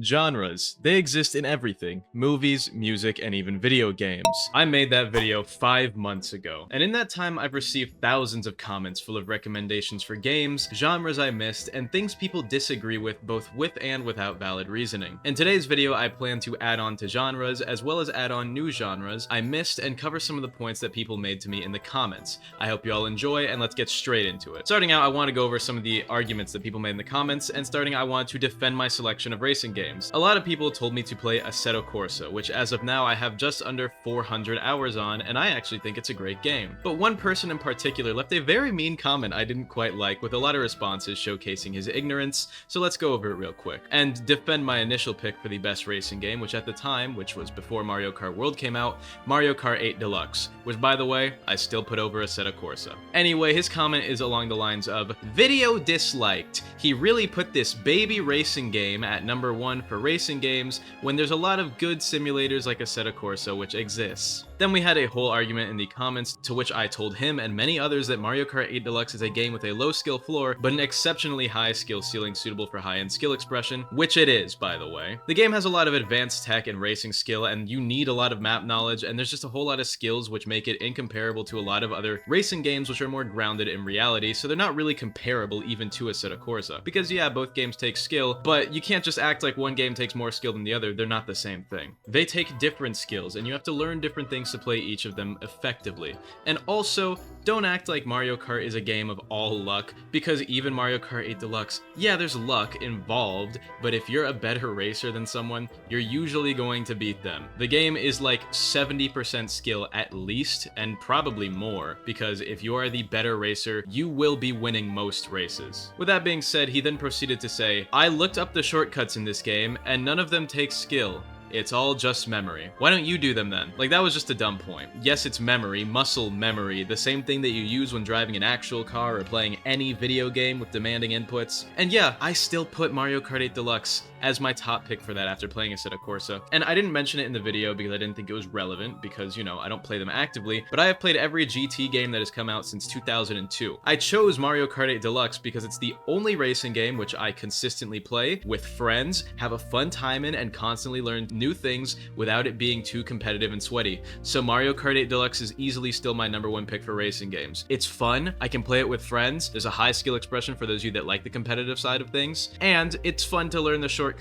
Genres. They exist in everything. Movies, music, and even video games. I made that video 5 months ago, and in that time I've received thousands of comments full of recommendations for games, genres I missed, and things people disagree with both with and without valid reasoning. In today's video I plan to add on to genres, as well as add on new genres I missed and cover some of the points that people made to me in the comments. I hope you all enjoy, and let's get straight into it. Starting out, I want to go over some of the arguments that people made in the comments, and starting I want to defend my selection of racing games. A lot of people told me to play Assetto Corsa, which as of now I have just under 400 hours on, and I actually think it's a great game. But one person in particular left a very mean comment I didn't quite like, with a lot of responses showcasing his ignorance, so let's go over it real quick. And defend my initial pick for the best racing game, which at the time, which was before Mario Kart World came out, Mario Kart 8 Deluxe, which by the way, I still put over Assetto Corsa. Anyway, his comment is along the lines of, "Video disliked. He really put this baby racing game at number 1 for racing games when there's a lot of good simulators like Assetto Corsa which exists." Then we had a whole argument in the comments, to which I told him and many others that Mario Kart 8 Deluxe is a game with a low skill floor, but an exceptionally high skill ceiling suitable for high-end skill expression, which it is, by the way. The game has a lot of advanced tech and racing skill, and you need a lot of map knowledge, and there's just a whole lot of skills which make it incomparable to a lot of other racing games which are more grounded in reality, so they're not really comparable even to Assetto Corsa. Because yeah, both games take skill, but you can't just act like one game takes more skill than the other. They're not the same thing. They take different skills, and you have to learn different things to play each of them effectively. And also, don't act like Mario Kart is a game of all luck, because even Mario Kart 8 Deluxe, yeah, there's luck involved, but if you're a better racer than someone, you're usually going to beat them. The game is like 70% skill at least, and probably more, because if you are the better racer, you will be winning most races. With that being said, he then proceeded to say, "I looked up the shortcuts in this game, and none of them take skill. It's all just memory. Why don't you do them then?" Like, that was just a dumb point. Yes, it's memory, muscle memory, the same thing that you use when driving an actual car or playing any video game with demanding inputs. And yeah, I still put Mario Kart 8 Deluxe as my top pick for that after playing Assetto Corsa. And I didn't mention it in the video because I didn't think it was relevant, because, you know, I don't play them actively, but I have played every GT game that has come out since 2002. I chose Mario Kart 8 Deluxe because it's the only racing game which I consistently play with friends, have a fun time in, and constantly learn new things without it being too competitive and sweaty. So Mario Kart 8 Deluxe is easily still my number 1 pick for racing games. It's fun, I can play it with friends, there's a high skill expression for those of you that like the competitive side of things, and it's fun to learn the shortcuts.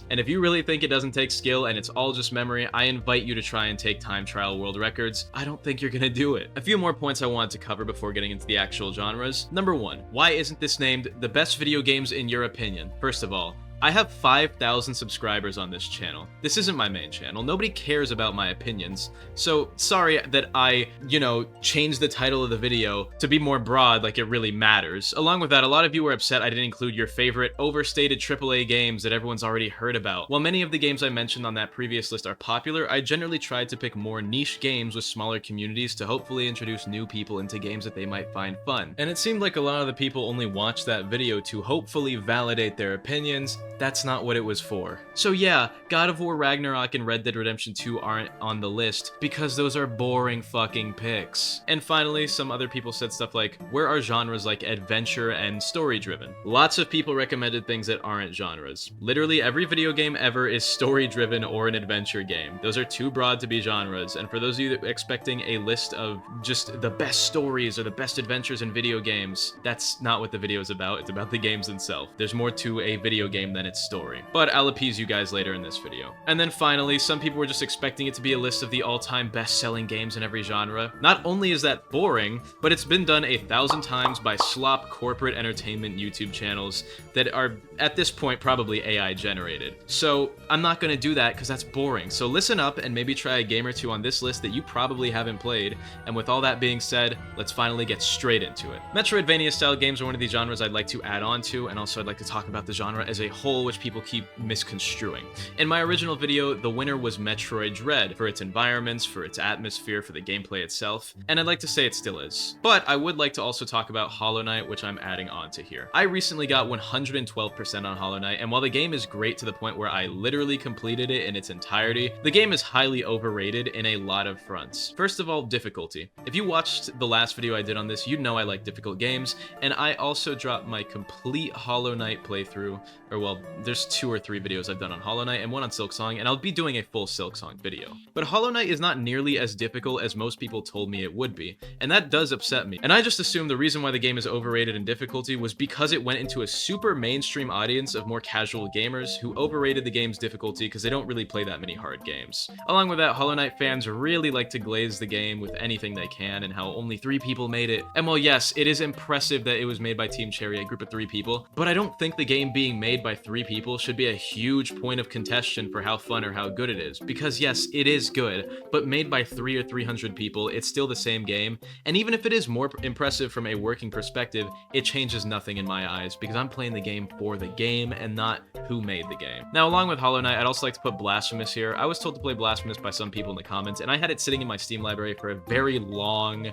And if you really think it doesn't take skill and it's all just memory, I invite you to try and take time trial world records. I don't think you're gonna do it. A few more points I wanted to cover before getting into the actual genres. Number 1, why isn't this named the best video games in your opinion? First of all, I have 5,000 subscribers on this channel. This isn't my main channel. Nobody cares about my opinions. So sorry that I, changed the title of the video to be more broad, like it really matters. Along with that, a lot of you were upset I didn't include your favorite overstated AAA games that everyone's already heard about. While many of the games I mentioned on that previous list are popular, I generally tried to pick more niche games with smaller communities to hopefully introduce new people into games that they might find fun. And it seemed like a lot of the people only watched that video to hopefully validate their opinions. That's not what it was for. So yeah, God of War Ragnarok and Red Dead Redemption 2 aren't on the list because those are boring fucking picks. And finally, some other people said stuff like, where are genres like adventure and story driven? Lots of people recommended things that aren't genres. Literally every video game ever is story driven or an adventure game. Those are too broad to be genres. And for those of you that are expecting a list of just the best stories or the best adventures in video games, that's not what the video is about. It's about the games themselves. There's more to a video game than its story. But I'll appease you guys later in this video. And then finally, some people were just expecting it to be a list of the all-time best-selling games in every genre. Not only is that boring, but it's been done 1,000 times by slop corporate entertainment YouTube channels that are, at this point, probably AI generated. So I'm not gonna do that because that's boring. So listen up and maybe try a game or two on this list that you probably haven't played. And with all that being said, let's finally get straight into it. Metroidvania style games are one of the genres I'd like to add on to, and also I'd like to talk about the genre as a whole, which people keep misconstruing. In my original video, the winner was Metroid Dread, for its environments, for its atmosphere, for the gameplay itself, and I'd like to say it still is. But I would like to also talk about Hollow Knight, which I'm adding on to here. I recently got 112% on Hollow Knight, and while the game is great to the point where I literally completed it in its entirety, the game is highly overrated in a lot of fronts. First of all, difficulty. If you watched the last video I did on this, you'd know I like difficult games, and I also dropped my complete Hollow Knight playthrough, or well, well, there's 2 or 3 videos I've done on Hollow Knight and one on Silksong, and I'll be doing a full Silksong video. But Hollow Knight is not nearly as difficult as most people told me it would be, and that does upset me. And I just assumed the reason why the game is overrated in difficulty was because it went into a super mainstream audience of more casual gamers who overrated the game's difficulty because they don't really play that many hard games. Along with that, Hollow Knight fans really like to glaze the game with anything they can and how only 3 people made it. And while yes, it is impressive that it was made by Team Cherry, a group of 3 people, but I don't think the game being made by 3 people should be a huge point of contention for how fun or how good it is. Because yes, it is good, but made by 3 or 300 people, it's still the same game. And even if it is more impressive from a working perspective, it changes nothing in my eyes because I'm playing the game for the game and not who made the game. Now, along with Hollow Knight, I'd also like to put Blasphemous here. I was told to play Blasphemous by some people in the comments, and I had it sitting in my Steam library for a very long,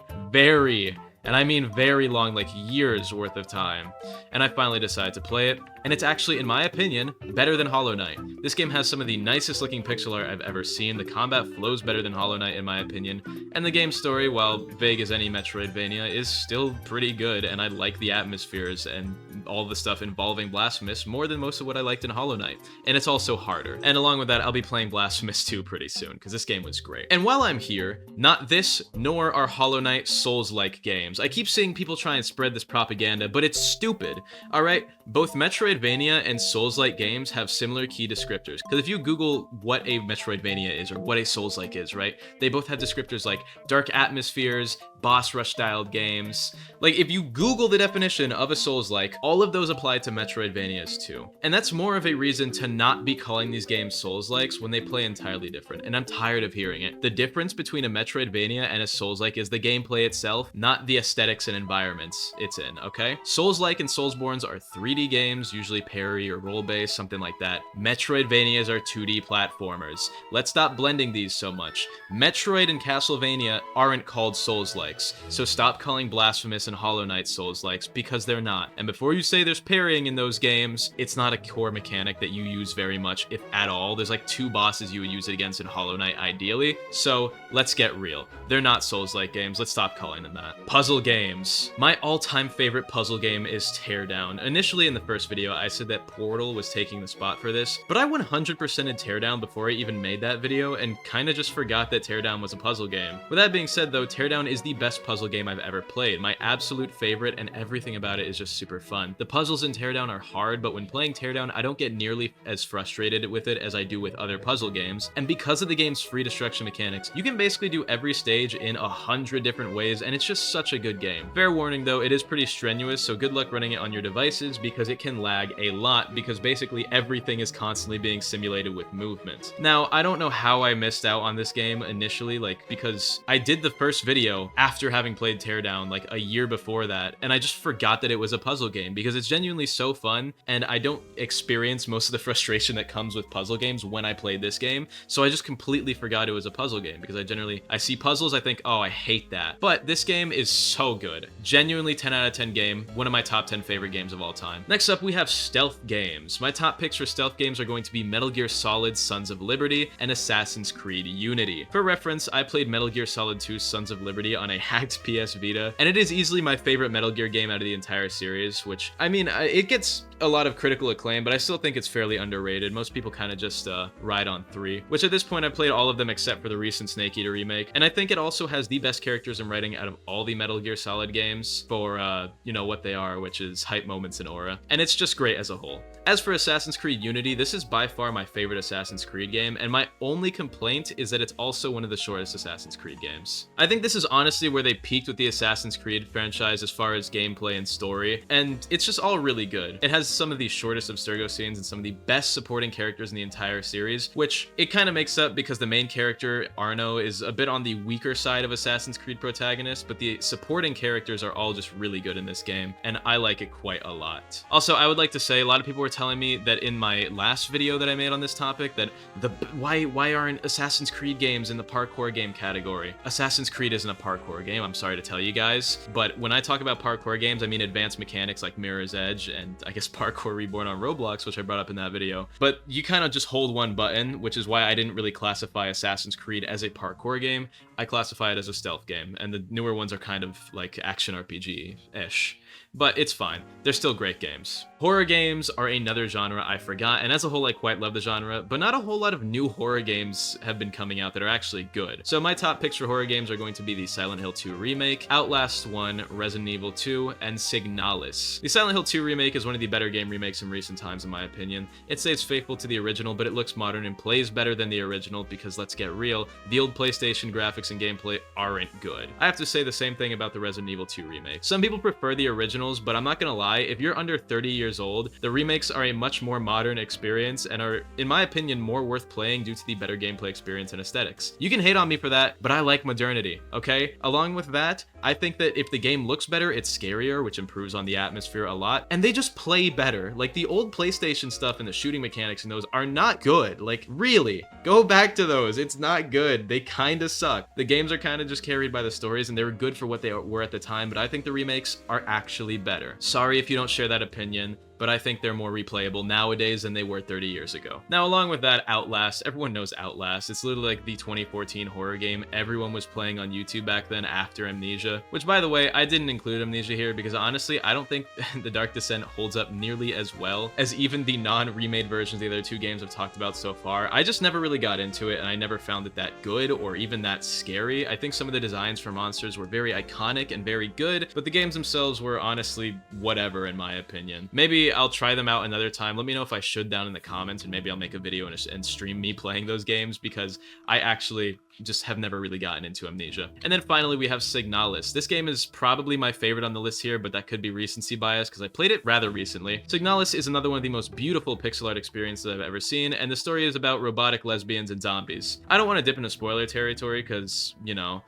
and I mean very long, like years worth of time. And I finally decided to play it, and it's actually, in my opinion, better than Hollow Knight. This game has some of the nicest looking pixel art I've ever seen, the combat flows better than Hollow Knight in my opinion, and the game's story, while vague as any Metroidvania, is still pretty good, and I like the atmospheres and all the stuff involving Blasphemous more than most of what I liked in Hollow Knight. And it's also harder. And along with that, I'll be playing Blasphemous 2 pretty soon, because this game was great. And while I'm here, not this, nor are Hollow Knight Souls-like games. I keep seeing people try and spread this propaganda, but it's stupid, alright? Both Metroidvania and Souls-like games have similar key descriptors, because if you Google what a Metroidvania is, or what a Souls-like is, right? They both have descriptors like dark atmospheres, boss rush styled games. Like, if you Google the definition of a Souls-like, all of those apply to Metroidvanias too. And that's more of a reason to not be calling these games Souls-likes when they play entirely different, and I'm tired of hearing it. The difference between a Metroidvania and a Souls-like is the gameplay itself, not the aesthetics and environments it's in, okay? Souls-like and Soulsborns are 3D games, usually parry or roll-based, something like that. Metroidvanias are 2D platformers. Let's stop blending these so much. Metroid and Castlevania aren't called Souls-like, so stop calling Blasphemous and Hollow Knight Souls-likes, because they're not. And before you say there's parrying in those games, it's not a core mechanic that you use very much, if at all. There's like 2 bosses you would use it against in Hollow Knight ideally, so let's get real. They're not Souls-like games, let's stop calling them that. Puzzle games. My all-time favorite puzzle game is Teardown. Initially in the first video, I said that Portal was taking the spot for this, but I 100%ed Teardown before I even made that video, and kinda just forgot that Teardown was a puzzle game. With that being said though, Teardown is the best puzzle game I've ever played. My absolute favorite, and everything about it is just super fun. The puzzles in Teardown are hard, but when playing Teardown, I don't get nearly as frustrated with it as I do with other puzzle games. And because of the game's free destruction mechanics, you can basically do every stage in 100 different ways, and it's just such a good game. Fair warning though, it is pretty strenuous, so good luck running it on your devices because it can lag a lot, because basically everything is constantly being simulated with movement. Now, I don't know how I missed out on this game initially, because I did the first video after having played Teardown like a year before that, and I just forgot that it was a puzzle game because it's genuinely so fun, and I don't experience most of the frustration that comes with puzzle games when I played this game, so I just completely forgot it was a puzzle game because I see puzzles, I think, oh, I hate that. But this game is so good. Genuinely 10 out of 10 game, one of my top 10 favorite games of all time. Next up, we have stealth games. My top picks for stealth games are going to be Metal Gear Solid Sons of Liberty and Assassin's Creed Unity. For reference, I played Metal Gear Solid 2 Sons of Liberty on a hacked PS Vita, and it is easily my favorite Metal Gear game out of the entire series, which, I mean, it gets a lot of critical acclaim, but I still think it's fairly underrated. Most people kind of just ride on 3, which at this point I've played all of them except for the recent Snake Eater remake, and I think it also has the best characters and writing out of all the Metal Gear Solid games for, you know, what they are, which is hype moments and aura, and it's just great as a whole. As for Assassin's Creed Unity, this is by far my favorite Assassin's Creed game, and my only complaint is that it's also one of the shortest Assassin's Creed games. I think this is honestly where they peaked with the Assassin's Creed franchise as far as gameplay and story, and it's just all really good. It has some of the shortest Abstergo scenes and some of the best supporting characters in the entire series, which it kind of makes up because the main character, Arno, is a bit on the weaker side of Assassin's Creed protagonists, but the supporting characters are all just really good in this game, and I like it quite a lot. Also, I would like to say, a lot of people were telling me that in my last video that I made on this topic, that why aren't Assassin's Creed games in the parkour game category? Assassin's Creed isn't a parkour game, I'm sorry to tell you guys, but when I talk about parkour games, I mean advanced mechanics like Mirror's Edge and I guess Parkour Reborn on Roblox, which I brought up in that video. But you kind of just hold one button, which is why I didn't really classify Assassin's Creed as a parkour game. I classify it as a stealth game, and the newer ones are kind of like action RPG-ish. but it's fine. They're still great games. Horror games are another genre I forgot, and as a whole I quite love the genre, but not a whole lot of new horror games have been coming out that are actually good. So my top picks for horror games are going to be the Silent Hill 2 remake, Outlast 1, Resident Evil 2, and Signalis. The Silent Hill 2 remake is one of the better game remakes in recent times in my opinion. It stays faithful to the original, but it looks modern and plays better than the original because let's get real, the old PlayStation graphics and gameplay aren't good. I have to say the same thing about the Resident Evil 2 remake. Some people prefer the originals, but I'm not gonna lie, if you're under 30 years old, the remakes are a much more modern experience and are, in my opinion, more worth playing due to the better gameplay experience and aesthetics. You can hate on me for that, but I like modernity, okay? Along with that, I think that if the game looks better, it's scarier, which improves on the atmosphere a lot, and they just play better. Like, the old PlayStation stuff and the shooting mechanics in those are not good. Like, really, go back to those. It's not good. They kinda suck. The games are kinda just carried by the stories, and they were good for what they were at the time, but I think the remakes are actually better. Sorry if you don't share that opinion, but I think they're more replayable nowadays than they were 30 years ago. Now, along with that, Outlast. Everyone knows Outlast. It's literally like the 2014 horror game everyone was playing on YouTube back then after Amnesia, which, by the way, I didn't include Amnesia here because honestly, I don't think The Dark Descent holds up nearly as well as even the non-remade versions of the other two games I've talked about so far. I just never really got into it, and I never found it that good or even that scary. I think some of the designs for monsters were very iconic and very good, but the games themselves were honestly whatever in my opinion. Maybe I'll try them out another time. Let me know if I should down in the comments, and maybe I'll make a video and stream me playing those games because I actually just have never really gotten into Amnesia. And then finally we have Signalis. This game is probably my favorite on the list here, but that could be recency bias because I played it rather recently. Signalis is another one of the most beautiful pixel art experiences I've ever seen, and the story is about robotic lesbians and zombies. I don't want to dip into spoiler territory because, you know,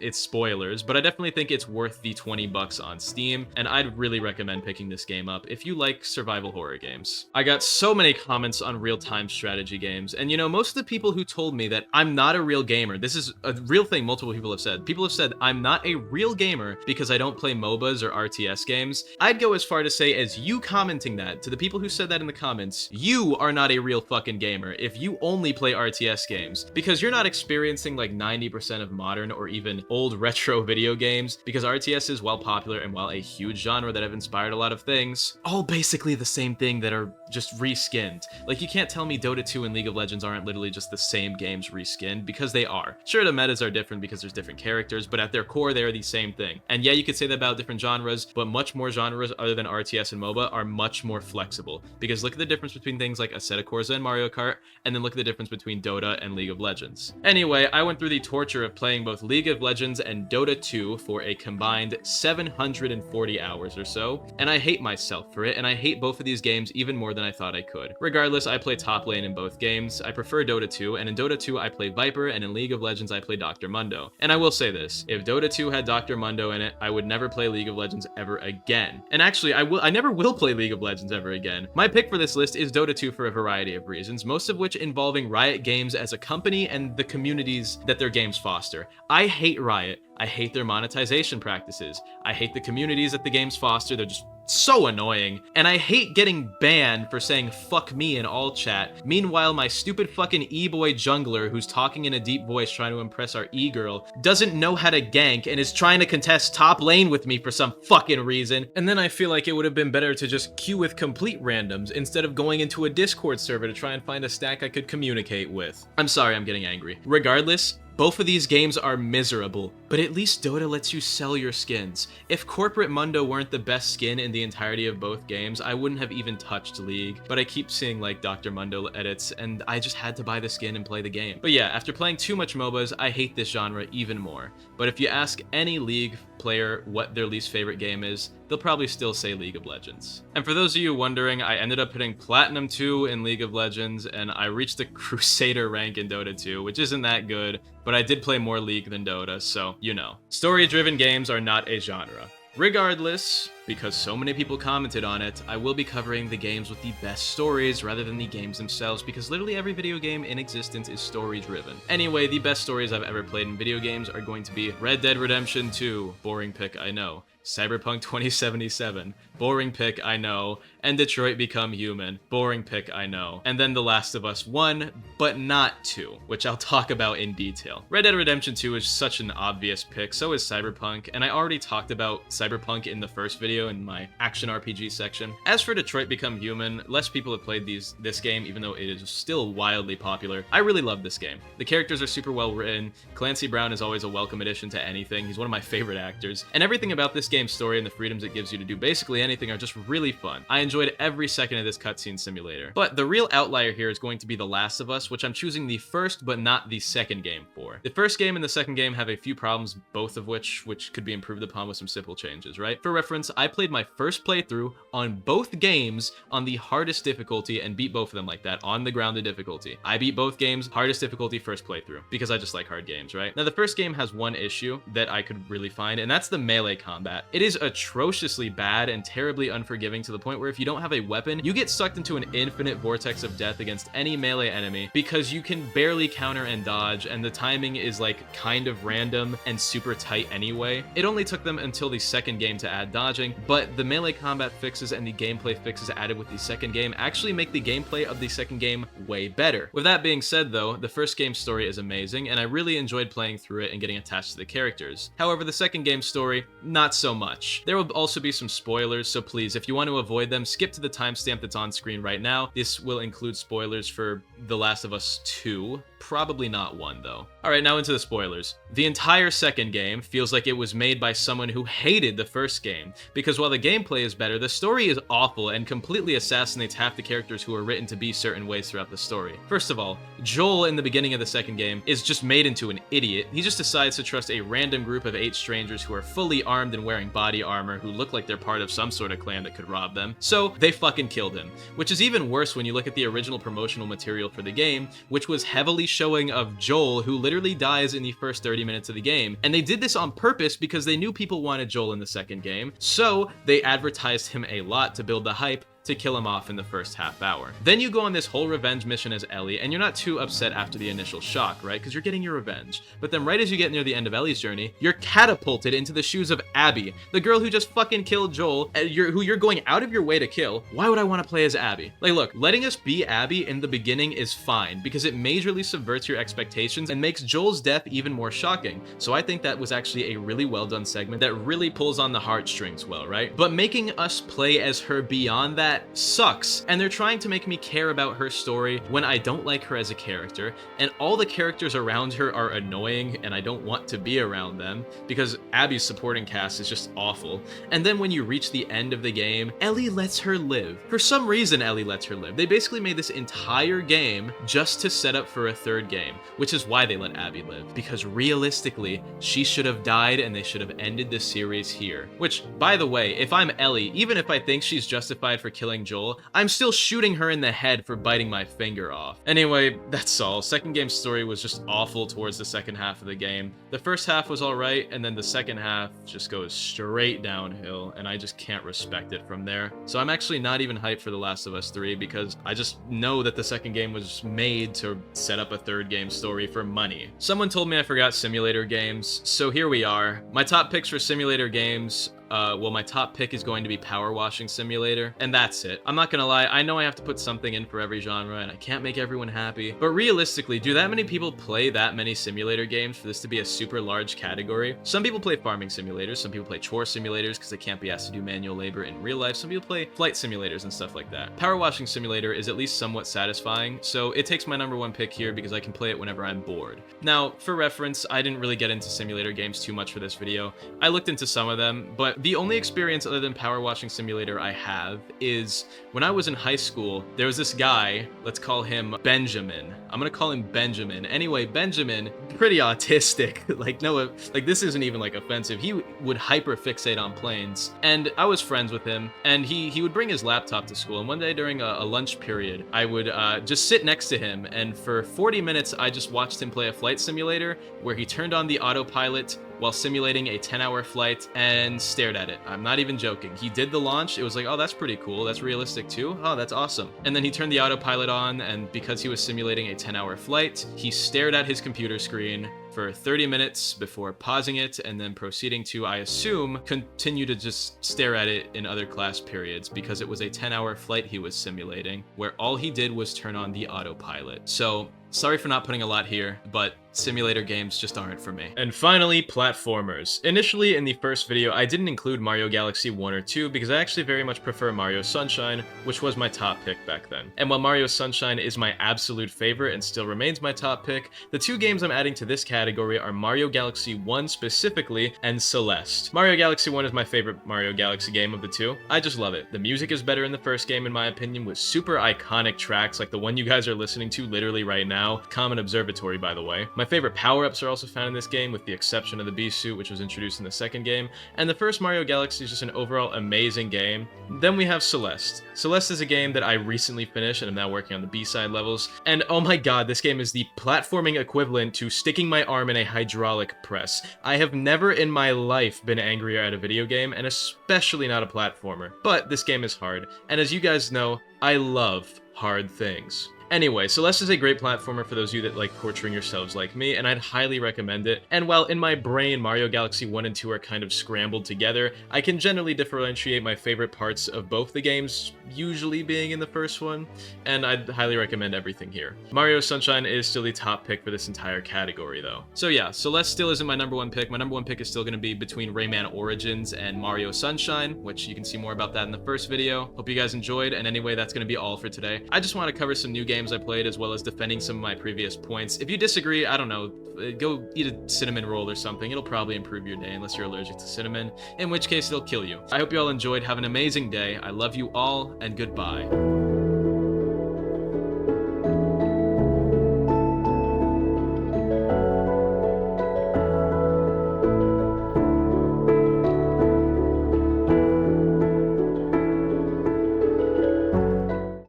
it's spoilers, but I definitely think it's worth the 20 bucks on Steam, and I'd really recommend picking this game up if you like survival horror games. I got so many comments on real-time strategy games, and you know, most of the people who told me that I'm not a real gamer, this is a real thing multiple people have said. People have said I'm not a real gamer because I don't play MOBAs or RTS games. I'd go as far to say as you commenting that, to the people who said that in the comments, you are not a real fucking gamer if you only play RTS games, because you're not experiencing like 90% of modern or even old retro video games, because RTSs, while popular and while a huge genre that have inspired a lot of things, all basically the same thing that are just reskinned. Like, you can't tell me Dota 2 and League of Legends aren't literally just the same games reskinned, because they are. Sure, the metas are different because there's different characters, but at their core, they are the same thing. And yeah, you could say that about different genres, but much more genres other than RTS and MOBA are much more flexible. Because look at the difference between things like Assetto Corsa and Mario Kart, and then look at the difference between Dota and League of Legends. Anyway, I went through the torture of playing both League of Legends and Dota 2 for a combined 740 hours or so, and I hate myself for it, and I hate both of these games even more than I thought I could. Regardless, I play top lane in both games. I prefer Dota 2, and in Dota 2 I play Viper, and in League of Legends I play Dr. Mundo. And I will say this, if Dota 2 had Dr. Mundo in it, I would never play League of Legends ever again. And actually, I never will play League of Legends ever again. My pick for this list is Dota 2 for a variety of reasons, most of which involving Riot Games as a company and the communities that their games foster. I hate Riot. I hate their monetization practices. I hate the communities that the games foster. They're just so annoying. And I hate getting banned for saying fuck me in all chat. Meanwhile, my stupid fucking e-boy jungler who's talking in a deep voice trying to impress our e-girl doesn't know how to gank and is trying to contest top lane with me for some fucking reason. And then I feel like it would have been better to just queue with complete randoms instead of going into a Discord server to try and find a stack I could communicate with. I'm sorry, I'm getting angry. Regardless, both of these games are miserable, but at least Dota lets you sell your skins. If Corporate Mundo weren't the best skin in the entirety of both games, I wouldn't have even touched League, but I keep seeing like Dr. Mundo edits, and I just had to buy the skin and play the game. But yeah, after playing too much MOBAs, I hate this genre even more. But if you ask any League player what their least favorite game is, they'll probably still say League of Legends. And for those of you wondering, I ended up hitting Platinum 2 in League of Legends, and I reached the Crusader rank in Dota 2, which isn't that good, but I did play more League than Dota, so you know. Story-driven games are not a genre. Regardless, because so many people commented on it, I will be covering the games with the best stories rather than the games themselves, because literally every video game in existence is story-driven. Anyway, the best stories I've ever played in video games are going to be Red Dead Redemption 2, boring pick I know, Cyberpunk 2077. Boring pick, I know. And Detroit Become Human. Boring pick, I know. And then The Last of Us 1, but not 2, which I'll talk about in detail. Red Dead Redemption 2 is such an obvious pick, so is Cyberpunk, and I already talked about Cyberpunk in the first video in my action RPG section. As for Detroit Become Human, less people have played this game, even though it is still wildly popular. I really love this game. The characters are super well written. Clancy Brown is always a welcome addition to anything. He's one of my favorite actors. And everything about this game's story and the freedoms it gives you to do basically anything are just really fun. I enjoyed every second of this cutscene simulator. But the real outlier here is going to be The Last of Us, which I'm choosing the first but not the second game for. The first game and the second game have a few problems, both of which could be improved upon with some simple changes, right? For reference, I played my first playthrough on both games on the hardest difficulty and beat both of them like that, on the grounded difficulty. I beat both games, hardest difficulty, first playthrough, because I just like hard games, right? Now, the first game has one issue that I could really find, and that's the melee combat. It is atrociously bad and terribly unforgiving to the point where if you don't have a weapon, you get sucked into an infinite vortex of death against any melee enemy because you can barely counter and dodge, and the timing is like kind of random and super tight anyway. It only took them until the second game to add dodging, but the melee combat fixes and the gameplay fixes added with the second game actually make the gameplay of the second game way better. With that being said though, the first game's story is amazing and I really enjoyed playing through it and getting attached to the characters. However, the second game's story, not so much. There will also be some spoilers, so please, if you want to avoid them, skip to the timestamp that's on screen right now. This will include spoilers for The Last of Us 2. Probably not 1 though. Alright, now into the spoilers. The entire second game feels like it was made by someone who hated the first game, because while the gameplay is better, the story is awful and completely assassinates half the characters who are written to be certain ways throughout the story. First of all, Joel in the beginning of the second game is just made into an idiot. He just decides to trust a random group of 8 strangers who are fully armed and wearing body armor who look like they're part of some sort of clan that could rob them. So they fucking killed him, which is even worse when you look at the original promotional material for the game, which was heavily showing of Joel, who literally dies in the first 30 minutes of the game. And they did this on purpose because they knew people wanted Joel in the second game, so they advertised him a lot to build the hype to kill him off in the first half hour. Then you go on this whole revenge mission as Ellie, and you're not too upset after the initial shock, right? Because you're getting your revenge. But then right as you get near the end of Ellie's journey, you're catapulted into the shoes of Abby, the girl who just fucking killed Joel, who you're going out of your way to kill. Why would I want to play as Abby? Like, look, letting us be Abby in the beginning is fine, because it majorly subverts your expectations and makes Joel's death even more shocking. So I think that was actually a really well done segment that really pulls on the heartstrings well, right? But making us play as her beyond that sucks, and they're trying to make me care about her story when I don't like her as a character, and all the characters around her are annoying and I don't want to be around them because Abby's supporting cast is just awful. And then when you reach the end of the game, Ellie lets her live. For some reason, Ellie lets her live. They basically made this entire game just to set up for a third game, which is why they let Abby live, because realistically, she should have died and they should have ended the series here. Which, by the way, if I'm Ellie, even if I think she's justified for killing Joel, I'm still shooting her in the head for biting my finger off. Anyway, that's all. Second game's story was just awful towards the second half of the game. The first half was alright, and then the second half just goes straight downhill, and I just can't respect it from there. So I'm actually not even hyped for The Last of Us 3 because I just know that the second game was made to set up a third game story for money. Someone told me I forgot simulator games, so here we are. My top picks for simulator games. Well, my top pick is going to be Power Washing Simulator, and that's it. I'm not gonna lie, I know I have to put something in for every genre, and I can't make everyone happy, but realistically, do that many people play that many simulator games for this to be a super large category? Some people play farming simulators, some people play chore simulators because they can't be asked to do manual labor in real life, some people play flight simulators and stuff like that. Power Washing Simulator is at least somewhat satisfying, so it takes my number 1 pick here because I can play it whenever I'm bored. Now, for reference, I didn't really get into simulator games too much for this video. I looked into some of them, but the only experience other than Power Washing Simulator I have is when I was in high school, there was this guy, let's call him Benjamin. I'm gonna call him Benjamin. Anyway, Benjamin, pretty autistic. Like this isn't even like offensive. He would hyper fixate on planes, and I was friends with him, and he would bring his laptop to school, and one day during a lunch period, I would just sit next to him, and for 40 minutes, I just watched him play a flight simulator where he turned on the autopilot while simulating a 10-hour flight and stared at it. I'm not even joking. He did the launch. It was like, oh, that's pretty cool. That's realistic too. Oh, that's awesome. And then he turned the autopilot on, and because he was simulating a 10-hour flight, he stared at his computer screen for 30 minutes before pausing it and then proceeding to, I assume, continue to just stare at it in other class periods because it was a 10-hour flight he was simulating where all he did was turn on the autopilot. So, sorry for not putting a lot here, but simulator games just aren't for me. And finally, platformers. Initially, in the first video, I didn't include Mario Galaxy 1 or 2 because I actually very much prefer Mario Sunshine, which was my top pick back then. And while Mario Sunshine is my absolute favorite and still remains my top pick, the two games I'm adding to this category are Mario Galaxy 1 specifically and Celeste. Mario Galaxy 1 is my favorite Mario Galaxy game of the two. I just love it. The music is better in the first game in my opinion, with super iconic tracks like the one you guys are listening to literally right now, Common Observatory by the way. My favorite power-ups are also found in this game, with the exception of the Beast Suit, which was introduced in the second game, and the first Mario Galaxy is just an overall amazing game. Then we have Celeste. Celeste is a game that I recently finished and I'm now working on the B-side levels, and oh my god, this game is the platforming equivalent to sticking my arm in a hydraulic press. I have never in my life been angrier at a video game, and especially not a platformer. But this game is hard, and as you guys know, I love hard things. Anyway, Celeste is a great platformer for those of you that like torturing yourselves like me, and I'd highly recommend it. And while in my brain Mario Galaxy 1 and 2 are kind of scrambled together, I can generally differentiate my favorite parts of both the games, usually being in the first one, and I'd highly recommend everything here. Mario Sunshine is still the top pick for this entire category though. So yeah, Celeste still isn't my number one pick. My number one pick is still going to be between Rayman Origins and Mario Sunshine, which you can see more about that in the first video. Hope you guys enjoyed, and anyway, that's going to be all for today. I just want to cover some new games I played as well as defending some of my previous points. If you disagree, I don't know, go eat a cinnamon roll or something. It'll probably improve your day unless you're allergic to cinnamon, in which case it'll kill you. I hope you all enjoyed. Have an amazing day. I love you all, and goodbye.